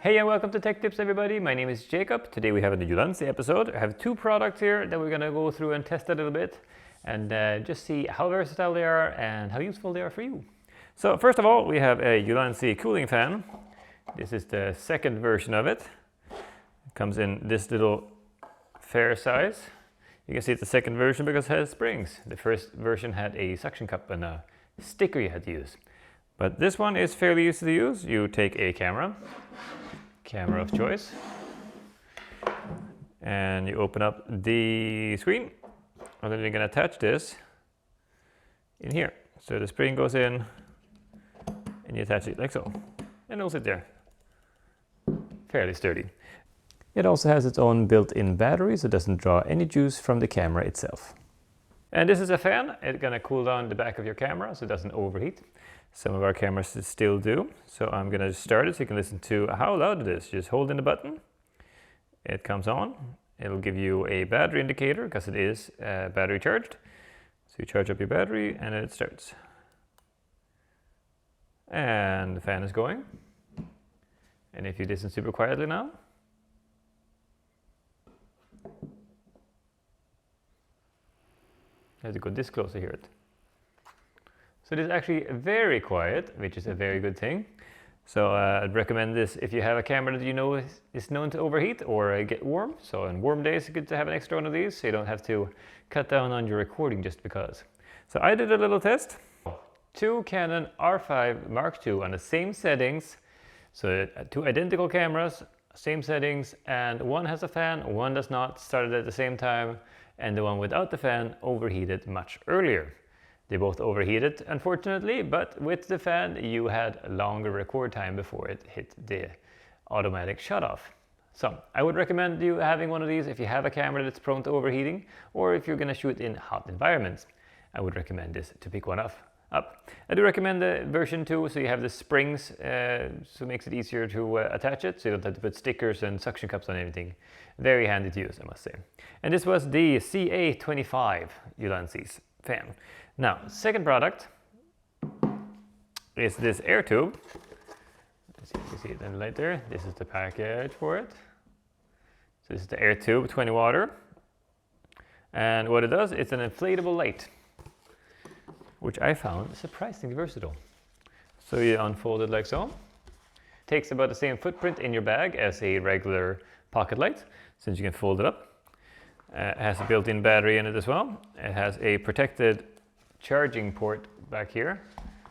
Hey and welcome to Tech Tips everybody, my name is Jacob. Today we have a Ulanzi episode. I have two products here that we're going to go through and test a little bit and just see how versatile they are and how useful they are for you. So first of all we have a Ulanzi cooling fan. This is the second version of it. It comes in this little fair size. You can see it's the second version because it has springs. The first version had a suction cup and a sticker you had to use. But this one is fairly easy to use. You take a camera of choice, and you open up the screen, and then you're going to attach this in here. So the spring goes in, and you attach it like so, and it'll sit there. Fairly sturdy. It also has its own built-in battery, so it doesn't draw any juice from the camera itself. And this is a fan. It's going to cool down the back of your camera so it doesn't overheat. Some of our cameras still do. So I'm going to start it so you can listen to how loud it is. Just hold in the button. It comes on. It'll give you a battery indicator because it is battery charged. So you charge up your battery and it starts. And the fan is going. And if you listen super quietly now, you have to go this close to hear it. So this is actually very quiet, which is a very good thing. So I'd recommend this if you have a camera that you know is known to overheat or get warm. So on warm days it's good to have an extra one of these so you don't have to cut down on your recording just because. So I did a little test. Two Canon R5 Mark II on the same settings. So two identical cameras, same settings, and one has a fan, one does not, started at the same time, and the one without the fan overheated much earlier. They both overheated, unfortunately, but with the fan you had a longer record time before it hit the automatic shutoff. So I would recommend you having one of these if you have a camera that's prone to overheating, or if you're going to shoot in hot environments. I would recommend this to pick one up. I do recommend the version 2, so you have the springs, so it makes it easier to attach it, so you don't have to put stickers and suction cups on anything. Very handy to use, I must say. And this was the CA25 Ulanzi's fan. Now, second product is this air tube. Let's see if you can see it in the light there. This is the package for it. So this is the air tube, 20 water. And what it does, it's an inflatable light, which I found surprisingly versatile. So you unfold it like so. Takes about the same footprint in your bag as a regular pocket light, since you can fold it up. It has a built-in battery in it as well. It has a protected charging port back here,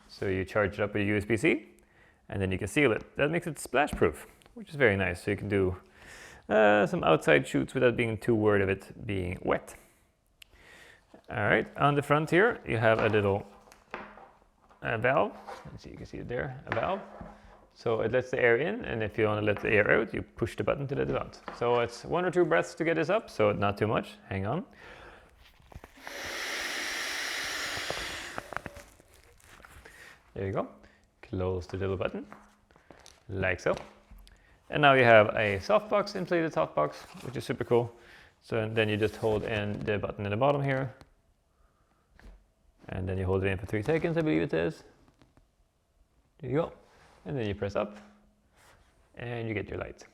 so you charge it up with a USB-C, and then you can seal it. That makes it splash-proof, which is very nice, so you can do some outside shoots without being too worried of it being wet. Alright, on the front here you have a little valve. Let's see, you can see it there, a valve. So it lets the air in, and if you want to let the air out, you push the button to let it out. So it's 1 or 2 breaths to get this up, so not too much. Hang on. There you go. Close the little button, like so. And now you have a softbox, inflated softbox, which is super cool. So then you just hold in the button in the bottom here. And then you hold it in for 3 seconds, I believe it is. There you go. And then you press up, and you get your light.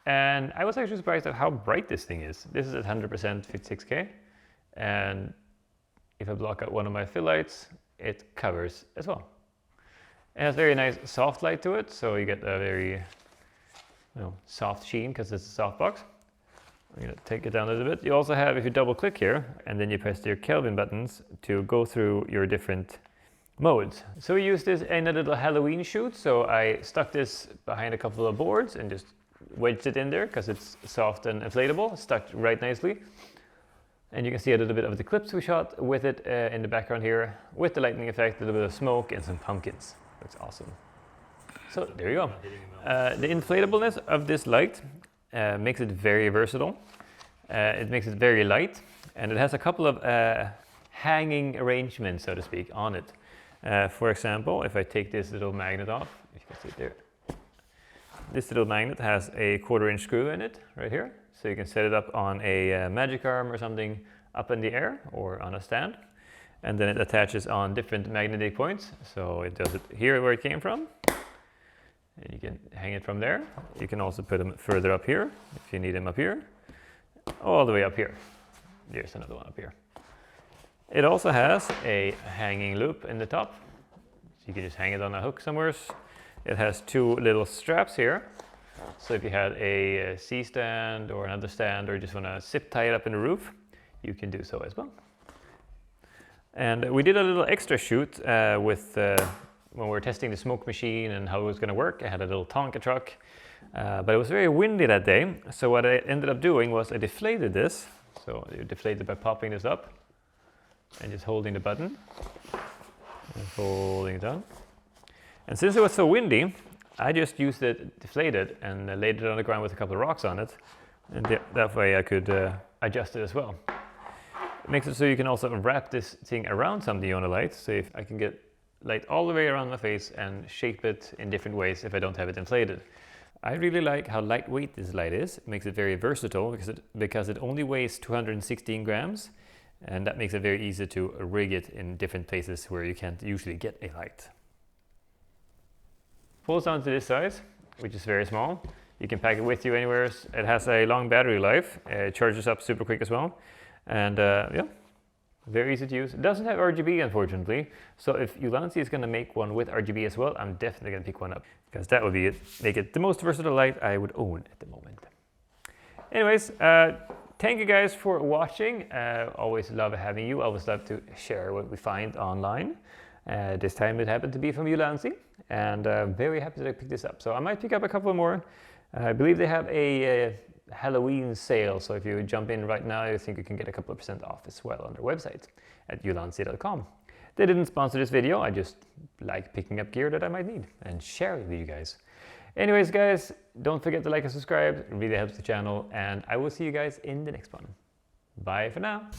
And I was actually surprised at how bright this thing is. This is at 100% 56K. And if I block out one of my fill lights, it covers as well. It has very nice soft light to it, so you get a very soft sheen because it's a soft box. I'm going to take it down a little bit. You also have, if you double click here, and then you press your Kelvin buttons to go through your different modes. So we used this in a little Halloween shoot, so I stuck this behind a couple of boards and just wedged it in there because it's soft and inflatable, stuck right nicely. And you can see a little bit of the clips we shot with it in the background here, with the lightning effect, a little bit of smoke and some pumpkins. That's awesome. So there you go. The inflatableness of this light makes it very versatile. It makes it very light, and it has a couple of hanging arrangements, so to speak, on it. For example, if I take this little magnet off, if you can see it there, this little magnet has a 1/4-inch screw in it, right here. So you can set it up on a magic arm or something up in the air or on a stand. And then it attaches on different magnetic points. So it does it here where it came from. And you can hang it from there. You can also put them further up here if you need them up here, all the way up here. There's another one up here. It also has a hanging loop in the top, so you can just hang it on a hook somewhere. It has two little straps here, so if you had a C stand or another stand, or just want to zip tie it up in the roof, you can do so as well. And we did a little extra shoot when we were testing the smoke machine and how it was going to work. I had a little Tonka truck, but it was very windy that day. So what I ended up doing was I deflated this. So you deflate it by popping this up and just holding the button and folding it down. And since it was so windy, I just used it deflated and laid it on the ground with a couple of rocks on it. And that way I could adjust it as well. It makes it so you can also wrap this thing around something you want to light. So if I can get light all the way around my face and shape it in different ways if I don't have it inflated. I really like how lightweight this light is. It makes it very versatile because it only weighs 216 grams, and that makes it very easy to rig it in different places where you can't usually get a light. Pulls down to this size, which is very small. You can pack it with you anywhere. It has a long battery life. It charges up super quick as well. And yeah, very easy to use. It doesn't have RGB, unfortunately. So if Ulanzi is going to make one with RGB as well, I'm definitely going to pick one up, because that would be it. Make it the most versatile light I would own at the moment. Anyways, thank you guys for watching. Always love having you. Always love to share what we find online. This time it happened to be from Ulanzi, and very happy that I picked this up. So I might pick up a couple more. I believe they have a Halloween sale, so if you jump in right now, I think you can get a couple of % off as well on their website at ulanzi.com. They didn't sponsor this video, I just like picking up gear that I might need and sharing with you guys. Anyways guys, don't forget to like and subscribe, it really helps the channel, and I will see you guys in the next one. Bye for now.